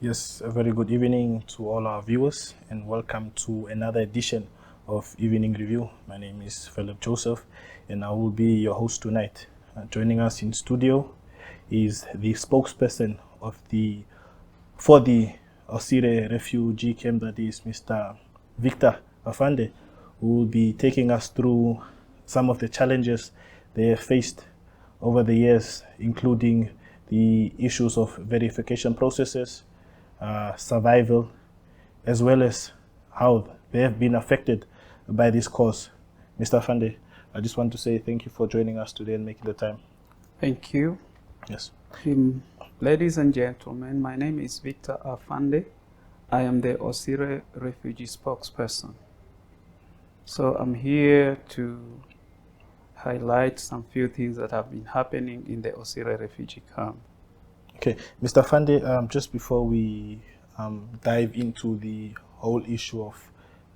Yes, a very good evening to all our viewers and welcome to another edition of Evening Review. My name is Philip Joseph and I will be your host tonight. Joining us in studio is the spokesperson for the Osire refugee camp, that is Mr. Victor Afande, who will be taking us through some of the challenges they have faced over the years, including the issues of verification processes, survival, as well as how they have been affected by this cause. Mr. Afande, I just want to say thank you for joining us today and making the time. Thank you. Yes. Ladies and gentlemen, my name is Victor Afande. I am the Osire refugee spokesperson. So I'm here to highlight some few things that have been happening in the Osire refugee camp. Okay, Mr. Afande, just before we dive into the whole issue of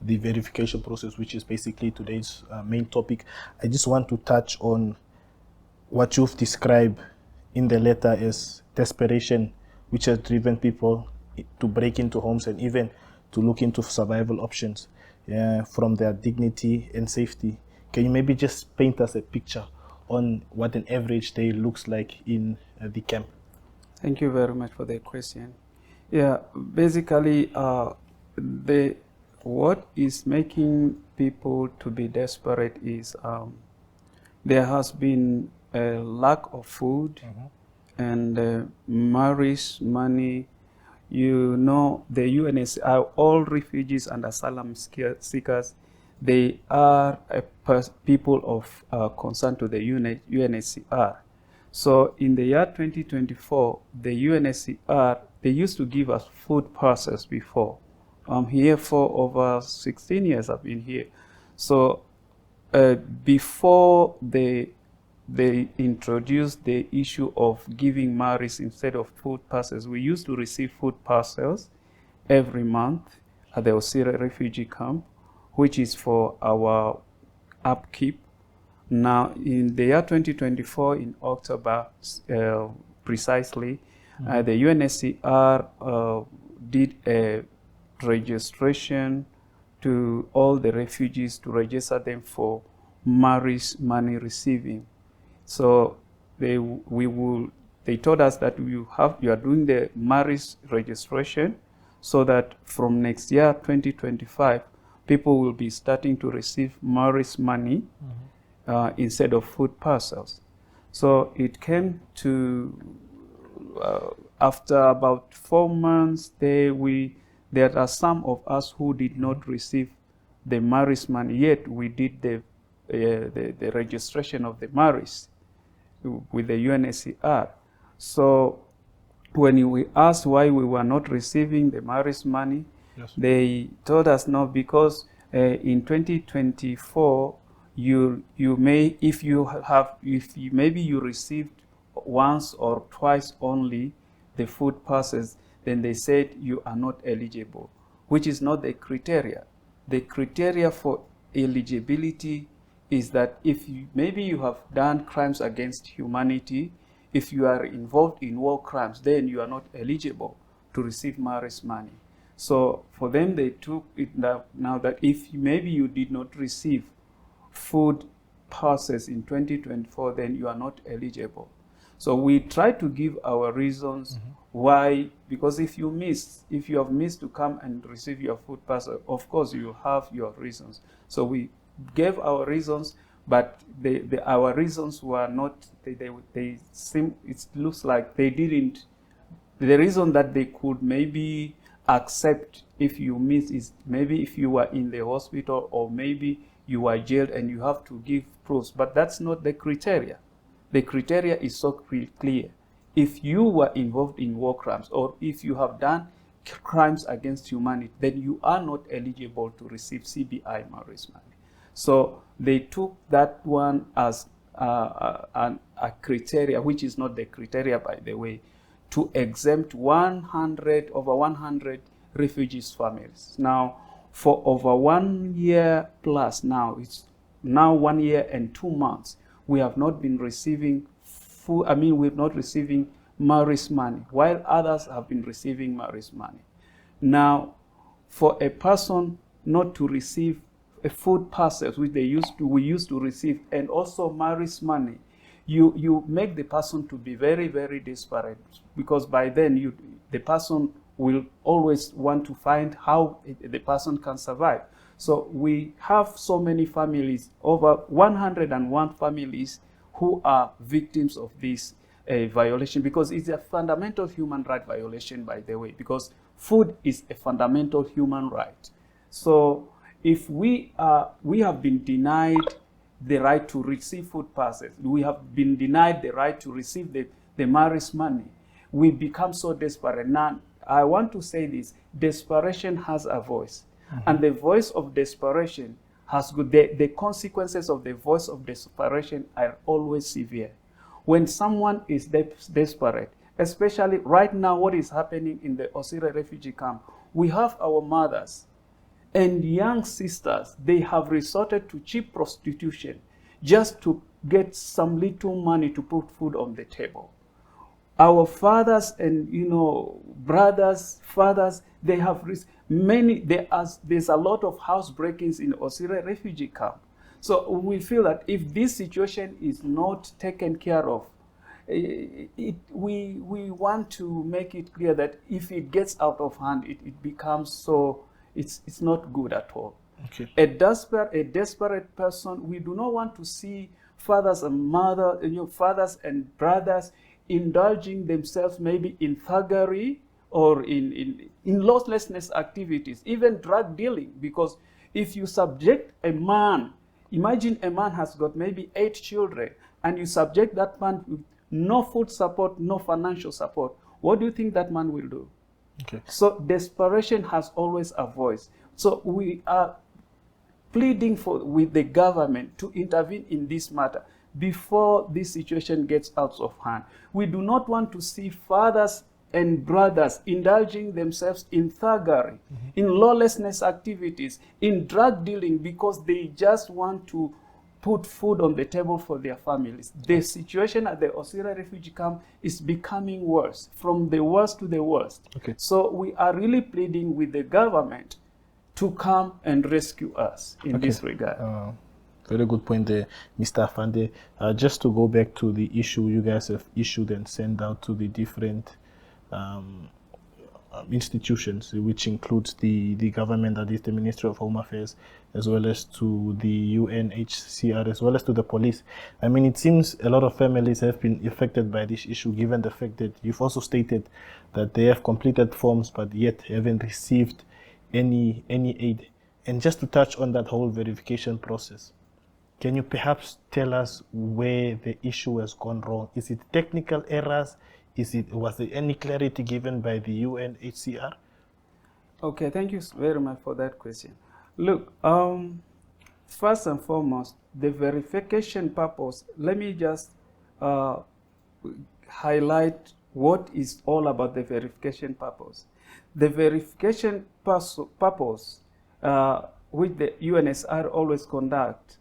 the verification process, which is basically today's main topic, I just want to touch on what you've described in the letter as desperation, which has driven people to break into homes and even to look into survival options from their dignity and safety. Can you maybe just paint us a picture on what an average day looks like in the camp? Thank you very much for the question. Yeah, basically, what is making people to be desperate is there has been a lack of food and marriage money. You know, the UNHCR, all refugees and asylum seekers, they are people of concern to the UNHCR. So in the year 2024, the UNHCR, they used to give us food parcels before. I'm here for over 16 years I've been here. So before they introduced the issue of giving marriage instead of food parcels, we used to receive food parcels every month at the Osire refugee camp, which is for our upkeep. Now, in the year 2024, in October, precisely, the UNHCR did a registration to all the refugees to register them for marriage money receiving. So they told us that you are doing the marriage registration so that from next year, 2025, people will be starting to receive marriage money instead of food parcels. So it came to, after about 4 months, there are some of us who did not receive the marriage money, yet we did the registration of the marriage with the UNHCR. So when we asked why we were not receiving the marriage money, yes, they told us no, because in 2024, maybe you received once or twice only the food passes, then they said you are not eligible, which is not the criteria. The criteria for eligibility is that if maybe you have done crimes against humanity, if you are involved in war crimes, then you are not eligible to receive marriage money. So for them, they took it now that if maybe you did not receive food passes in 2024, then you are not eligible. So we try to give our reasons why, because if you have missed to come and receive your food parcel, of course you have your reasons. So we gave our reasons, but our reasons were not, it looks like they didn't, the reason that they could maybe accept if you miss is maybe if you were in the hospital or maybe you were jailed and you have to give proofs, but that's not the criteria. The criteria is so clear. If you were involved in war crimes or if you have done crimes against humanity, then you are not eligible to receive CBI marriage money. So they took that one as a criteria, which is not the criteria, by the way, to exempt over 100 refugees' families. Now, for over 1 year plus now, it's now 1 year and 2 months, we have not been receiving food. We're not receiving Maurice money, while others have been receiving Maurice money. Now, for a person not to receive a food parcel, which we used to receive, and also Maurice money, you make the person to be very, very desperate, because by then the person will always want to find how the person can survive. So we have so many families, over 101 families, who are victims of this violation, because it's a fundamental human right violation, by the way, because food is a fundamental human right. So if we have been denied the right to receive food parcels, we have been denied the right to receive the Maurice money, we become so desperate. Now, I want to say this: desperation has a voice, and the voice of desperation has good. The consequences of the voice of desperation are always severe. When someone is desperate, especially right now, what is happening in the Osire refugee camp, we have our mothers and young sisters. They have resorted to cheap prostitution just to get some little money to put food on the table. Our fathers and brothers, fathers, they have there's a lot of house breakings in Osire refugee camp. So we feel that if this situation is not taken care of, we want to make it clear that if it gets out of hand, it becomes so, it's not good at all. Okay. A desperate person, we do not want to see fathers and mothers, fathers and brothers indulging themselves maybe in thuggery or in lawlessness activities, even drug dealing. Because if you subject a man, imagine a man has got maybe 8 children, and you subject that man with no food support, no financial support, what do you think that man will do? Okay. So desperation has always a voice. So we are pleading with the government to intervene in this matter before this situation gets out of hand. We do not want to see fathers and brothers indulging themselves in thuggery, in lawlessness activities, in drug dealing, because they just want to put food on the table for their families. The situation at the Osire refugee camp is becoming worse, from the worst to the worst. Okay. So we are really pleading with the government to come and rescue us in this regard. Very good point there, Mr. Afande. Just to go back to the issue you guys have issued and sent out to the different institutions, which includes the government, that is the Ministry of Home Affairs, as well as to the UNHCR, as well as to the police. I mean, it seems a lot of families have been affected by this issue, given the fact that you've also stated that they have completed forms but yet haven't received any aid. And just to touch on that whole verification process, can you perhaps tell us where the issue has gone wrong? Is it technical errors? Was there any clarity given by the UNHCR? Okay, thank you very much for that question. Look, first and foremost, the verification purpose, let me just highlight what is all about the verification purpose. The verification purpose, which the UNHCR always conduct,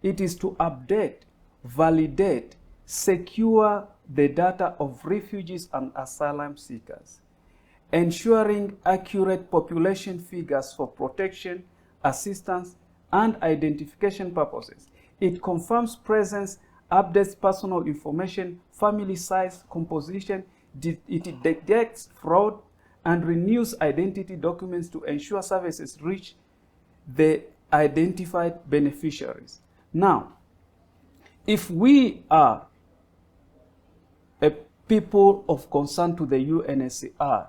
it is to update, validate, secure the data of refugees and asylum seekers, ensuring accurate population figures for protection, assistance, and identification purposes. It confirms presence, updates personal information, family size, composition, it detects fraud, and renews identity documents to ensure services reach the identified beneficiaries. Now, if we are a people of concern to the UNHCR,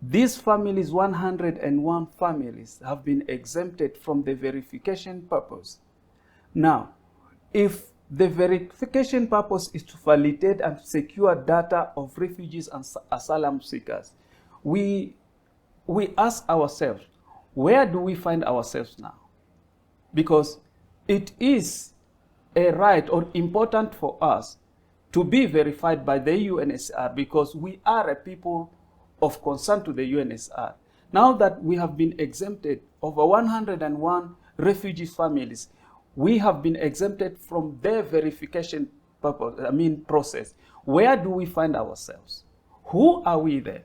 these families, 101 families, have been exempted from the verification purpose. Now, if the verification purpose is to validate and secure data of refugees and asylum seekers, we ask ourselves, where do we find ourselves now? Because it is a right or important for us to be verified by the UNHCR, because we are a people of concern to the UNHCR. Now that we have been exempted, over 101 refugee families, we have been exempted from their verification process. Where do we find ourselves? Who are we there?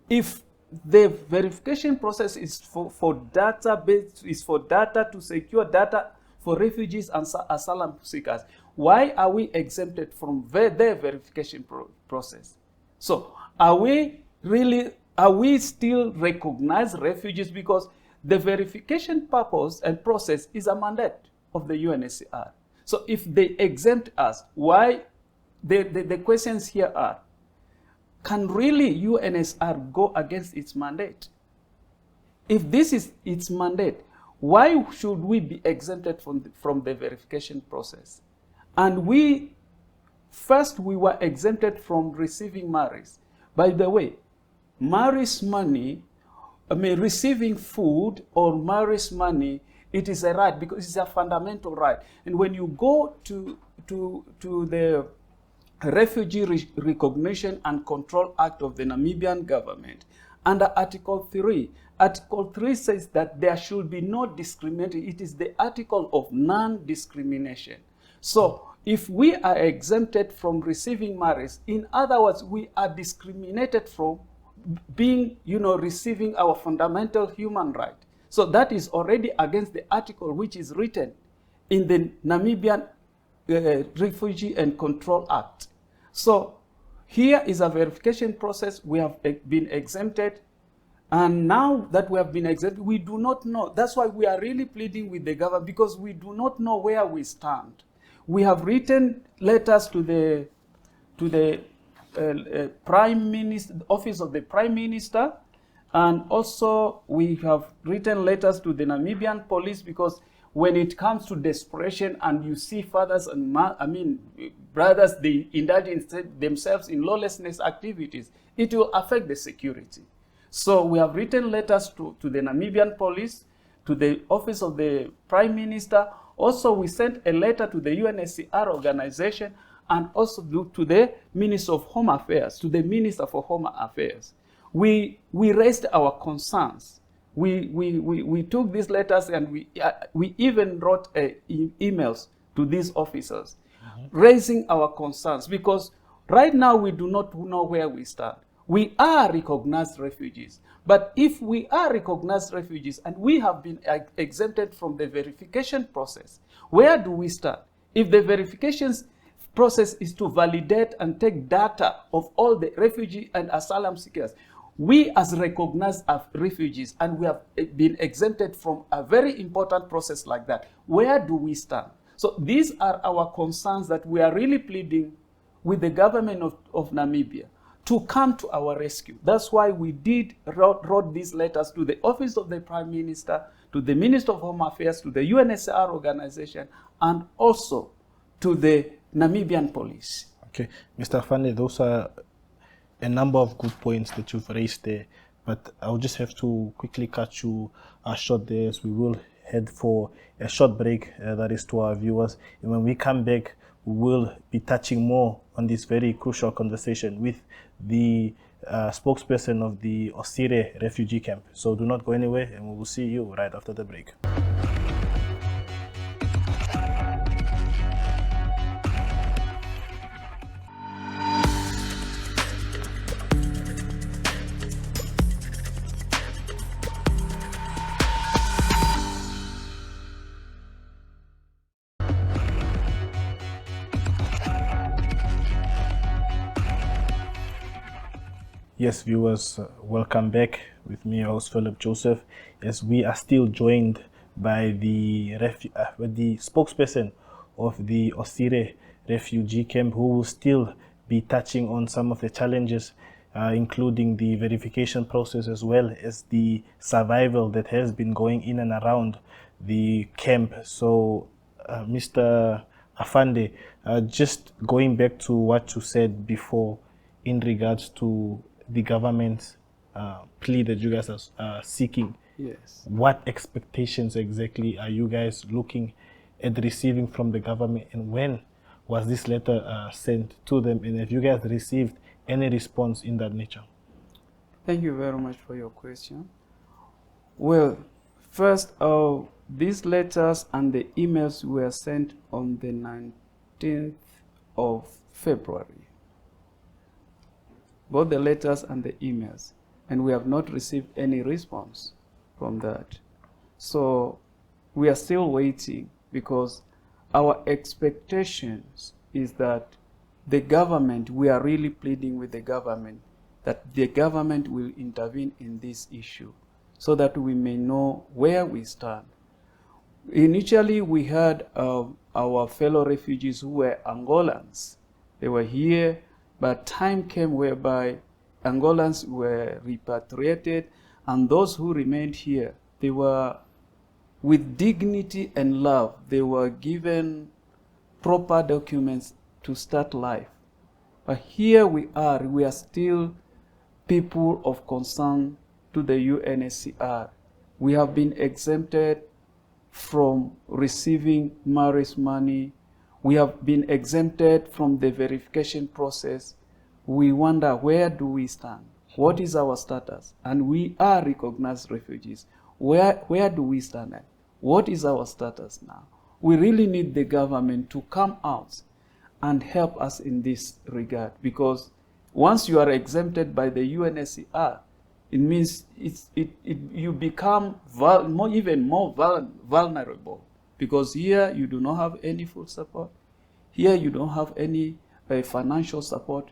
If the verification process is for database, is for data to secure data for refugees and asylum seekers, why are we exempted from their verification process? So are we still recognize refugees? Because the verification purpose and process is a mandate of the UNHCR. So if they exempt us, why? The questions here are, can really UNHCR go against its mandate? If this is its mandate, why should we be exempted from the verification process? And we were exempted from receiving Maris. By the way, Maris money, receiving food or Maris money, it is a right because it's a fundamental right. And when you go to the Refugee Recognition and Control Act of the Namibian government, under Article 3. Article 3 says that there should be no discrimination. It is the article of non-discrimination. So if we are exempted from receiving Maris, in other words, we are discriminated from being, receiving our fundamental human right. So that is already against the article which is written in the Namibian Refugee and Control Act. So here is a verification process. We have been exempted. And now that we have been exempted, we do not know. That's why we are really pleading with the government, because we do not know where we stand. We have written letters to the Prime Minister, Office of the Prime Minister, and also we have written letters to the Namibian police, because when it comes to desperation and you see fathers and brothers, they indulge themselves in lawlessness activities, it will affect the security. So we have written letters to the Namibian police, to the Office of the Prime Minister. Also, we sent a letter to the UNHCR organization, and also to the Minister of Home Affairs, to the Minister for Home Affairs. We raised our concerns. We took these letters, and we even wrote emails to these officers, raising our concerns, because right now we do not know where we stand. We are recognized refugees, but if we are recognized refugees and we have been exempted from the verification process, where do we stand? If the verification process is to validate and take data of all the refugee and asylum seekers, we as recognized as refugees, and we have been exempted from a very important process like that, where do we stand? So these are our concerns that we are really pleading with the government of Namibia to come to our rescue. That's why we wrote these letters to the Office of the Prime Minister, to the Minister of Home Affairs, to the UNHCR organization, and also to the Namibian police. Okay, Mr. Afande, those are a number of good points that you've raised there, but I'll just have to quickly cut you short there, as we will head for a short break, that is to our viewers. And when we come back, we will be touching more on this very crucial conversation with the spokesperson of the Osire refugee camp. So do not go anywhere, and we will see you right after the break. Yes, viewers, welcome back with me, host Philip Joseph, as we are still joined by the spokesperson of the Osire refugee camp, who will still be touching on some of the challenges, including the verification process, as well as the survival that has been going in and around the camp. So, Mr. Afande, just going back to what you said before in regards to the government's plea that you guys are seeking. Yes. What expectations exactly are you guys looking at receiving from the government, and when was this letter sent to them, and if you guys received any response in that nature? Thank you very much for your question. Well, first, these letters and the emails were sent on the 19th of February. both the letters and the emails, and we have not received any response from that. So we are still waiting, because our expectations is that the government, we are really pleading with the government, that the government will intervene in this issue so that we may know where we stand. Initially, we had our fellow refugees who were Angolans. They were here, but time came whereby Angolans were repatriated, and those who remained here, they were, with dignity and love, they were given proper documents to start life. But here we are still people of concern to the UNHCR. We have been exempted from receiving marriage money. We have been exempted from the verification process. We wonder, where do we stand? What is our status? And we are recognized refugees. Where do we stand at? What is our status now? We really need the government to come out and help us in this regard, because once you are exempted by the UNHCR, it means you become even more vulnerable, because here you do not have any food support. Here you don't have any financial support.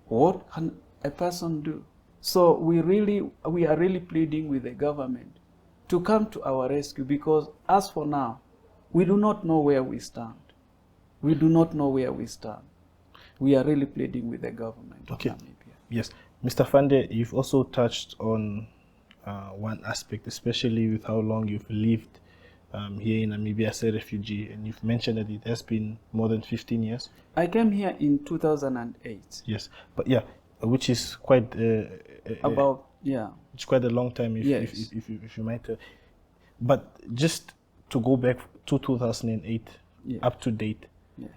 What can a person do? So we are really pleading with the government to come to our rescue, because as for now, we do not know where we stand. We do not know where we stand. We are really pleading with the government of Namibia. Yes. Mr. Afande, you've also touched on one aspect, especially with how long you've lived here in Namibia as a refugee, and you've mentioned that it has been more than 15 years. I came here in 2008. Yes, but yeah, which is quite it's quite a long time, if you might. But just to go back to 2008, up to date. Yes.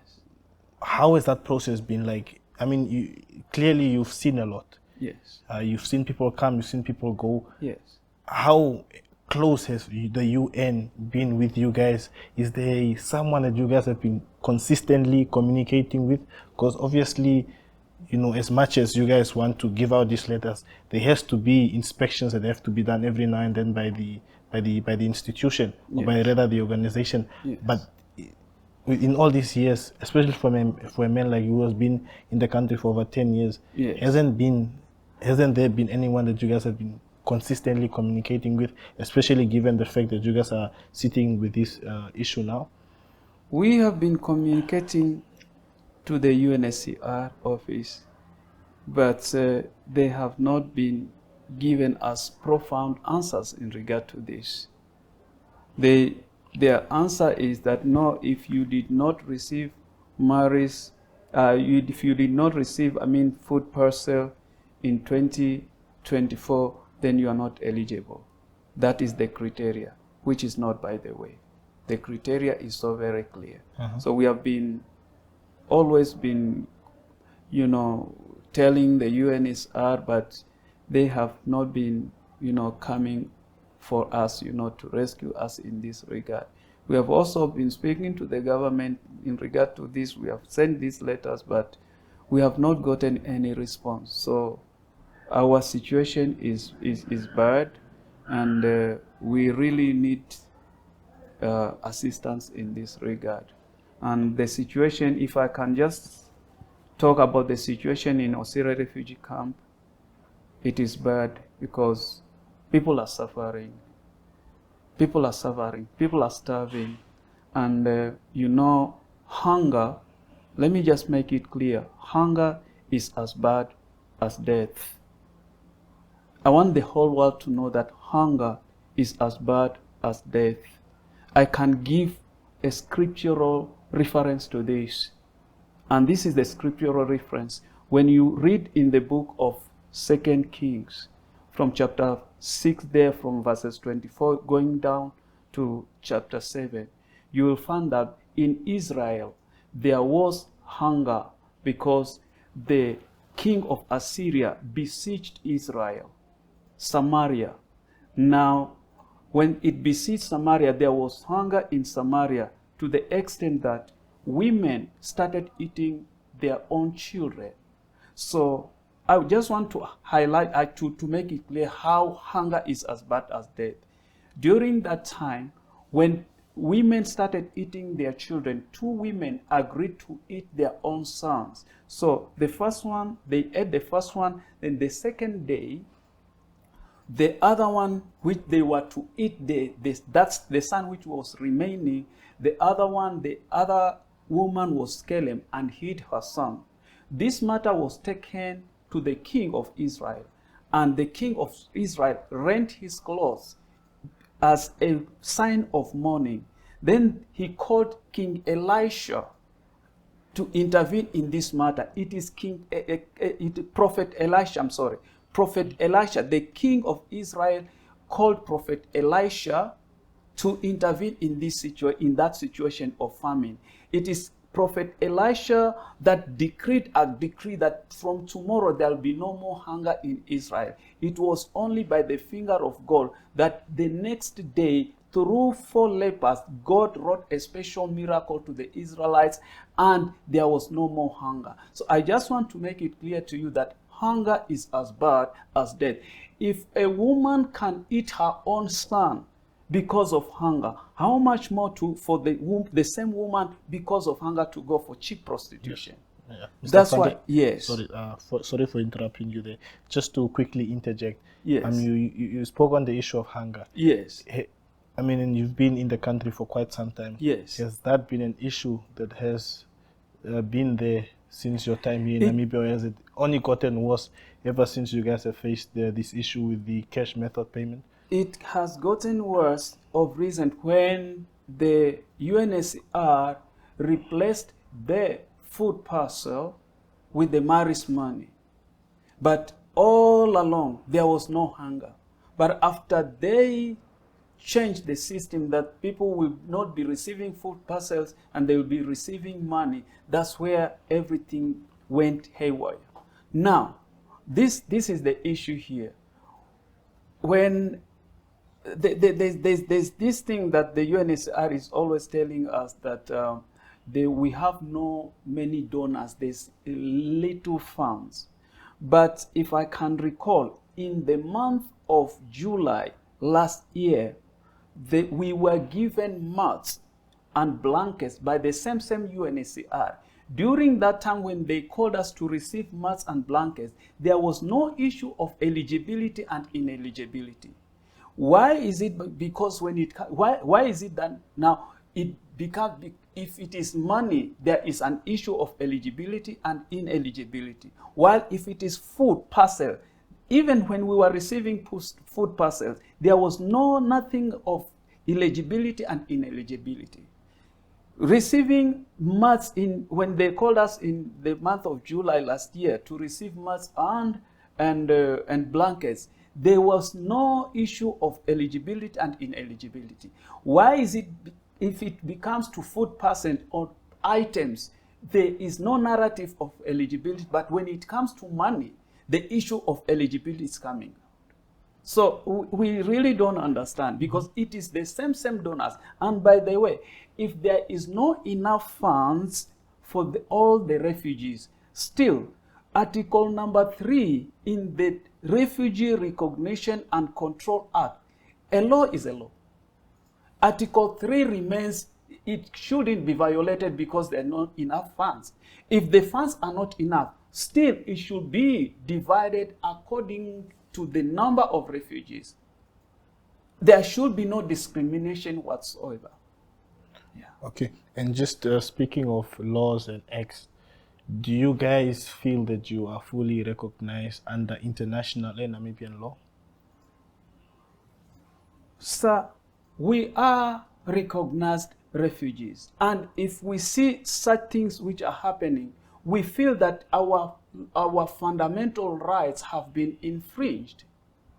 How has that process been like? I mean, clearly you've seen a lot. Yes. You've seen people come, you've seen people go. Yes. How close has the UN been with you guys? Is there someone that you guys have been consistently communicating with? Because obviously, you know, as much as you guys want to give out these letters, there has to be inspections that have to be done every now and then by the institution, or by rather the organization. Yes. But in all these years, especially for a man like you who has been in the country for over 10 years, hasn't there been anyone that you guys have been consistently communicating with, especially given the fact that you guys are sitting with this issue now? We have been communicating to the UNHCR office, but they have not been given us profound answers in regard to this. Their answer is that no, if you did not receive marriage, if you did not receive, food parcel in 2024, then you are not eligible. That is the criteria, which is not, by the way. The criteria is so very clear. So we have always been, telling the UNHCR, but they have not been, coming for us, to rescue us in this regard. We have also been speaking to the government in regard to this. We have sent these letters, but we have not gotten any response. So our situation is bad, and we really need assistance in this regard. And the situation, if I can just talk about the situation in Osire refugee camp, it is bad because people are suffering. People are suffering. People are starving. And hunger, let me just make it clear, hunger is as bad as death. I want the whole world to know that hunger is as bad as death. I can give a scriptural reference to this. And this is the scriptural reference. When you read in the book of 2 Kings, from chapter 6 there, from verses 24 going down to chapter 7, you will find that in Israel there was hunger because the king of Assyria besieged Israel, Samaria. Now, when it besieged Samaria, there was hunger in Samaria to the extent that women started eating their own children. So I just want to highlight, to make it clear how hunger is as bad as death. During that time, when women started eating their children, 2 women agreed to eat their own sons. So the first one, they ate the first one, then the second day, the other one which they were to eat, that's the son which was remaining. The other woman was scaling and hid her son. This matter was taken to the king of Israel, and the king of Israel rent his clothes as a sign of mourning. Then he called King Elisha to intervene in this matter. It is Prophet Elisha, Prophet Elisha, the king of Israel, called Prophet Elisha to intervene in that situation of famine. It is Prophet Elisha that decreed a decree that from tomorrow there will be no more hunger in Israel. It was only by the finger of God that the next day, through 4 lepers, God wrought a special miracle to the Israelites, and there was no more hunger. So I just want to make it clear to you that hunger is as bad as death. If a woman can eat her own son because of hunger, how much more for the same woman because of hunger to go for cheap prostitution? Yeah. That's Afande, why, yes. Sorry for interrupting you there. Just to quickly interject. Yes. You spoke on the issue of hunger. Yes. And you've been in the country for quite some time. Yes. Has that been an issue that has been there since your time here in Namibia, or has it only gotten worse ever since you guys have faced this issue with the cash method payment? It has gotten worse of recent when the UNHCR replaced the food parcel with the marriage money. But all along, there was no hunger. But after they changed the system that people will not be receiving food parcels and they will be receiving money, that's where everything went haywire. Now, this is the issue here. When there's this thing that the UNHCR is always telling us that we have no many donors, there's little funds. But if I can recall, in the month of July last year, we were given mats and blankets by the same UNHCR. During that time when they called us to receive mats and blankets, there was no issue of eligibility and ineligibility. Why is it? Because why is it that now it becomes, if it is money, there is an issue of eligibility and ineligibility. While if it is food parcel, even when we were receiving food parcels, there was nothing of eligibility and ineligibility. Receiving mats when they called us in the month of July last year to receive mats and blankets, there was no issue of eligibility and ineligibility. Why is it, if it becomes to food parcel or items, there is no narrative of eligibility, but when it comes to money, the issue of eligibility is coming. So we really don't understand, because it is the same donors. And by the way, if there is no enough funds for all the refugees, still, Article number 3 in the Refugee Recognition and Control Act, a law is a law. Article 3 remains, it shouldn't be violated because there are not enough funds. If the funds are not enough, still it should be divided according to the number of refugees. There should be no discrimination whatsoever. Yeah. Okay, and just speaking of laws and acts, do you guys feel that you are fully recognized under international and Namibian law? Sir, we are recognized refugees. And if we see such things which are happening, we feel that our fundamental rights have been infringed.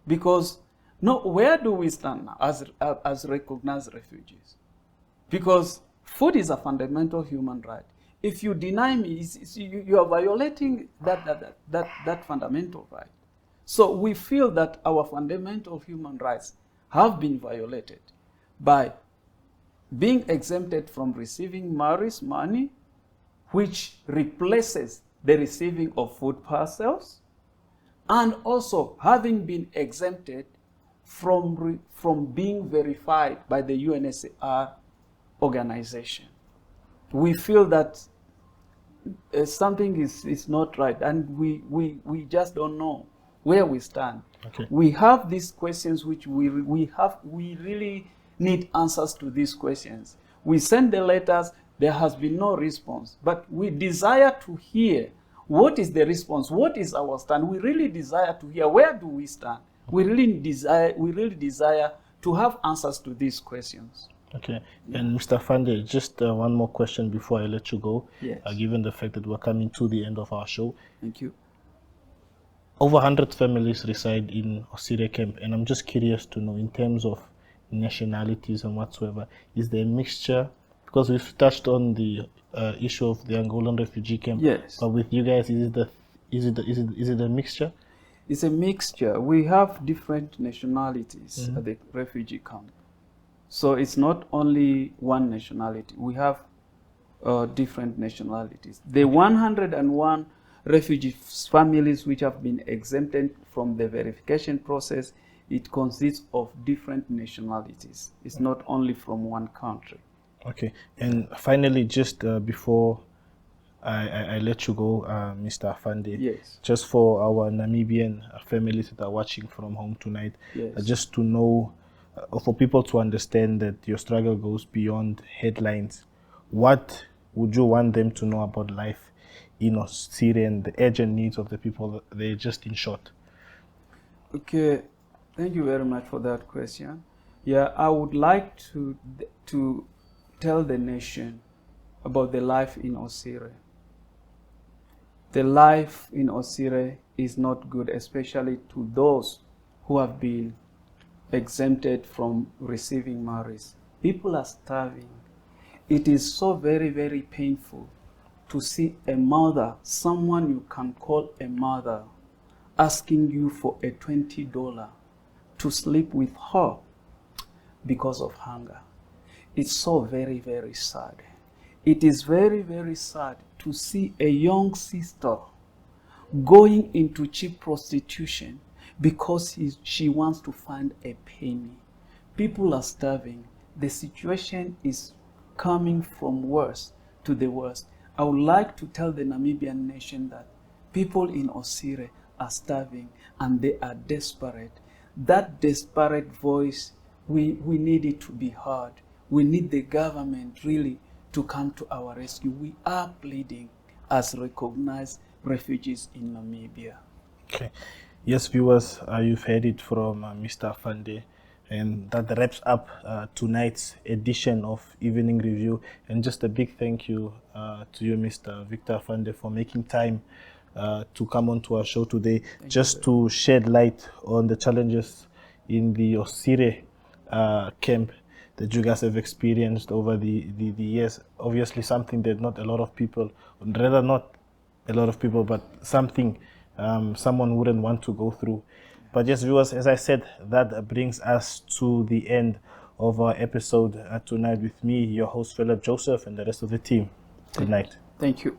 Because where do we stand now as recognized refugees? Because food is a fundamental human right. If you deny me, you are violating that fundamental right. So we feel that our fundamental human rights have been violated by being exempted from receiving marriage money, which replaces the receiving of food parcels, and also having been exempted from being verified by the UNHCR organization. We feel that something is not right, and we just don't know where we stand. Okay. We have these questions which we really need answers to these questions. We send the letters, there has been no response, but we desire to hear what is the response, what is our stand. We really desire to hear where do we stand. We really desire to have answers to these questions. Okay. And Mr. Afande, just one more question before I let you go. Yes. Given the fact that we're coming to the end of our show. Thank you. Over 100 families reside in Osire camp, and I'm just curious to know, in terms of nationalities and whatsoever, is there a mixture? Because we've touched on the issue of the Angolan refugee camp. Yes. But with you guys, is it a mixture? It's a mixture. We have different nationalities at the refugee camp. So it's not only one nationality. We have different nationalities. The 101 refugee families which have been exempted from the verification process, it consists of different nationalities. It's not only from one country. Okay. And finally, just before I let you go, Mr. Afande, Yes. just for our Namibian families that are watching from home tonight, Yes. just to know, for people to understand that your struggle goes beyond headlines, what would you want them to know about life in Osire and the urgent needs of the people there, just in short? Okay, thank you very much for that question. Yeah, I would like to tell the nation about the life in Osire. The life in Osire is not good, especially to those who have been exempted from receiving marriage. People are starving. It is so very, very painful to see a mother, someone you can call a mother, asking you for a $20 to sleep with her because of hunger. It's so very, very sad. It is very, very sad to see a young sister going into cheap prostitution because she wants to find a penny. People are starving. The situation is coming from worse to the worst. I would like to tell the Namibian nation that people in Osire are starving and they are desperate. That desperate voice, we need it to be heard. We need the government really to come to our rescue. We are pleading as recognized refugees in Namibia. Okay. Yes, viewers, you've heard it from Mr. Afande, and that wraps up tonight's edition of Evening Review. And just a big thank you to you, Mr. Victor Afande, for making time to come onto our show today, just to shed light on the challenges in the Osire camp that you guys have experienced over the years. Obviously something that not a lot of people, rather not a lot of people, but something someone wouldn't want to go through. But yes, viewers, as I said, that brings us to the end of our episode tonight with me, your host, Philip Joseph, and the rest of the team. Good night. Thank you.